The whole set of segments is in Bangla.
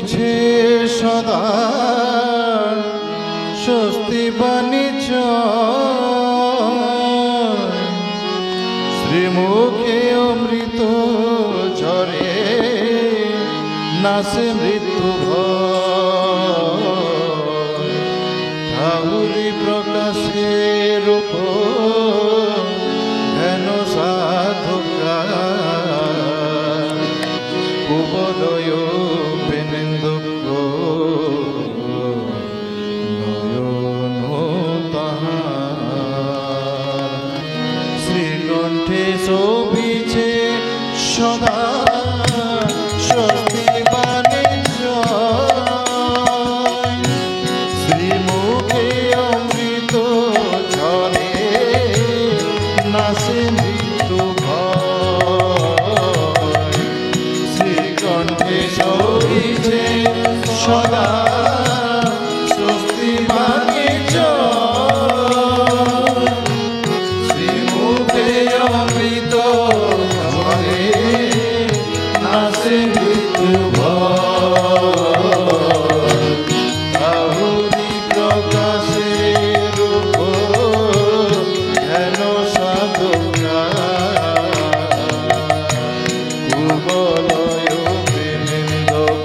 শোভিছে সদা স্বস্তি বাণিজ্য শ্রীমুখে অমৃত ঝরে নাসে মৃত্যু ভয় ঠাকুরি প্রকাশে রূপ হেন সাধকা কুবলয় পেনেন্দুক নয়ন তাহার শ্রীকণ্ঠে শোভিছে সদা স্বস্তি বাণিজ্য শ্রীমুখে অমৃত ঝরে নাসে মৃত্যু ভয় শ্রীকণ্ঠে শোভিছে সদা স্বস্তি বাণিজ্য শ্রীমুখে অমৃত ঝরে নাসে মৃত্যু ভয় আহুরি প্রকাশে রূপ হেন সাধকা কুবলয় প্রেমেন্দক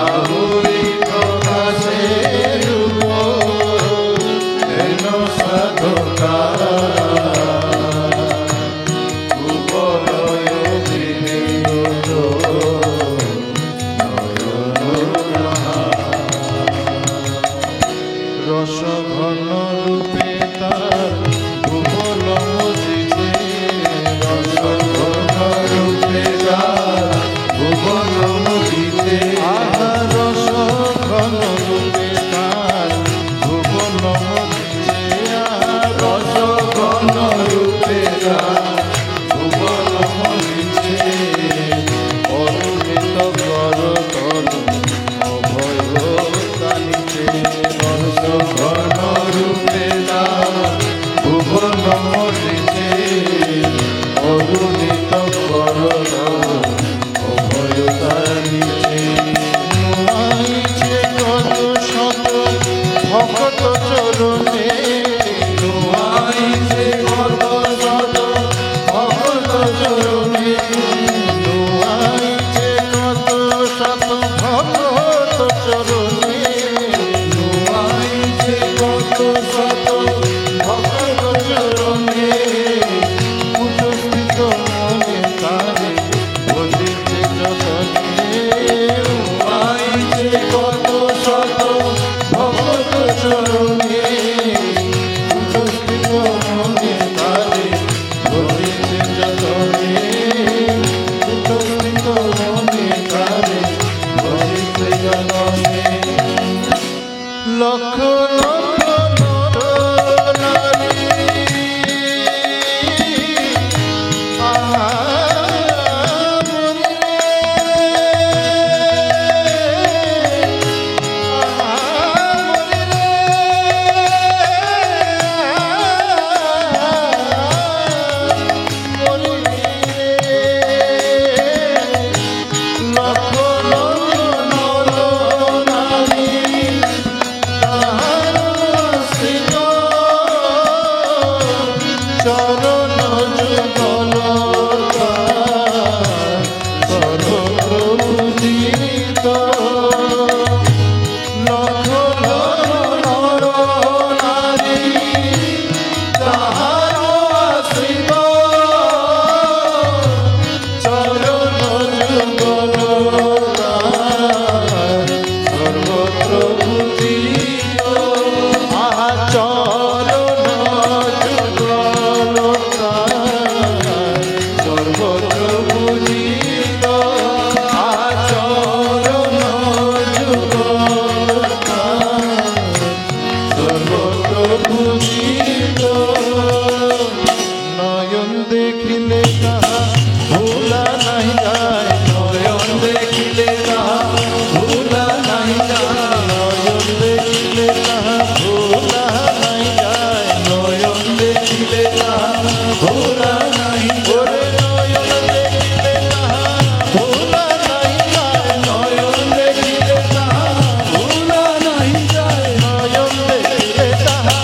আহুরি প্রকাশে রূপ হেন সাধকা কুবলয় প্রেমেন্দক রস ঘন রূপে তার ভুবন মজিছে রস ঘন রূপে তার ভুবন মজিছে রস ঘন রূপে তার ভুবন মজিছে রস ঘন রূপে তার ভুবন মজিছে অরুণিত কর তল অভয় তানিতে রস ঘন রূপে তার ভুবন মজিছে অরুণিত কর অভয় তানিতে নুয়াইছে কত শত ভক্ত চরণে নুয়াইছে কত শত ভক্ত চরণে নুয়াইছে কত শত ভক্ত চরণে নুয়াইছে কত শত ভক্ত চরণে উপস্থিত মনে তারে বসিছে যতনে নুয়াইছে কত শত ভক্ত চরণে উপস্থিত মনে তারে বসিছে যতনে উপস্থিত মনে তারে বসিছে যতনে লক্ষ লক্ষ নর নারী আহা মরিলে আহা মরিলে লক্ষ লক্ষ নর নারী চরণ যুগল সর্বপ্রভুজিত লক্ষ লক্ষ নর নারী তাহার আশ্রিত চরণ যুগল সর্বত্র পূজিত আহা চরণ যুগল সর্বত্র পূজিত আহা চরণ যুগল সর্বত্র পূজিত নয়ন দেখিলে তাহা ভোলা নাই যায় নয়ন দেখিলে তাহা ভোলা নাই যায় নয়ন দেখিলে তাহা ভোলা নাই যায় নয়ন দেখিলে তাহা ভোলা ভোলা নাহি ওরে নয়ন দেখিলে তাহা ভোলা নাহি যায় নয়ন দেখিলে তাহা ভোলা নাহি যায় নয়ন দেখিলে তাহা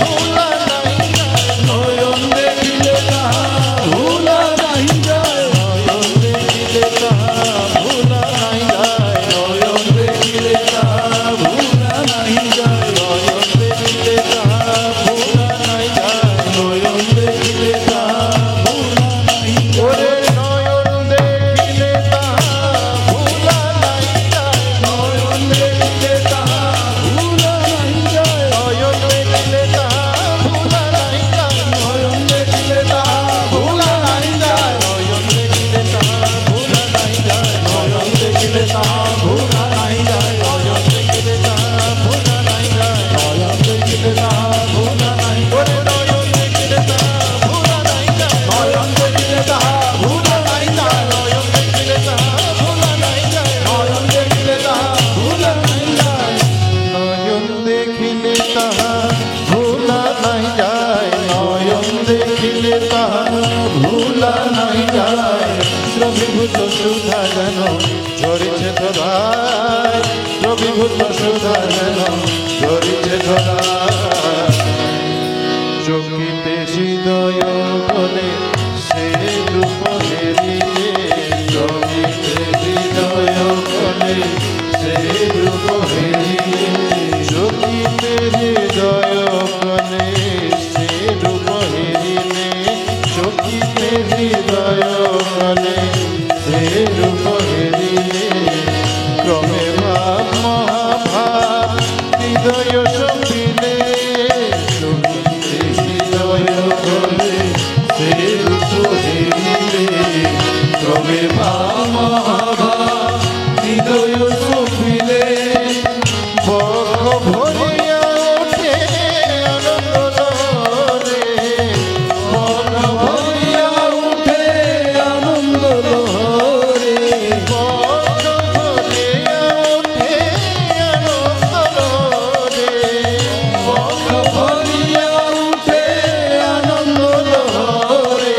ভোলা নাহি যায় নয়ন দেখিলে তাহা ভোলা নাহি যায় নয়ন দেখিলে তাহা ভোলা নাহি যায় নয়ন দেখিলে তাহা ভোলা নাহি যায় নয়ন দেখিলে তাহা ভোলা নাহি যায় নয়ন দেখিলে তাহা ভোলা নাহি ওরে নয়ন দেখিলে তাহা ভোলা নাহি যায় নয়ন দেখিলে তাহা ভোলা নাহি যায় নয়ন দেখিলে তাহা ভোলা নাহি যায় নয়ন দেখিলে তাহা ভোলা নাহি যায় নয়ন দেখিলে তাহা ভোলা নাহি যায় নয়ন দেখিলে তাহা ভোলা নাহি যায় নয়ন দেখিলে তাহা ভোলা নাহি যায় নয়ন দেখিলে তাহা ভোলা নাহি ওরে নয়ন দেখিলে তাহা ভোলা নাহি যায় নয়ন দেখিলে তাহা ভোলা নাহি যায় নয়ন দেখিলে তাহা ভোলা নাহি যায় নয়ন দেখিলে তাহা ভোলা নাহি যায় নয়ন দেখিলে তাহা ভোলা নাহি যায় নয়ন দেখিলে তাহা ভোলা নাহি যায় দ্রবীভূত সুধা যেন ঝরিছে ধরায় দ্রবীভূত সুধা যেন ঝরিছে ধরায় চকিতে হৃদয় বলে সে রূপ হেরিলে চকিতে হৃদয় বলে সে রূপ হেরিলে চকিতে হৃদয় বলে সে রূপ হেরিলে চকিতে হৃদয় বলে সে রূপ হেরিলে ক্রমে ভাব মহাভাব হৃদয় সপিলে চকিতে হৃদয় বলে সে রূপ হেরিলে ক্রমে ভাব মহাভাব হৃদয় সপিলে বক্ষ ভরিয়া ওঠে আনন্দ লহরে বক্ষ ভরিয়া ওঠে আনন্দ লহরে বক্ষ ভরিয়া ওঠে আনন্দ লহরে বক্ষ ভরিয়া ওঠে আনন্দ লহরে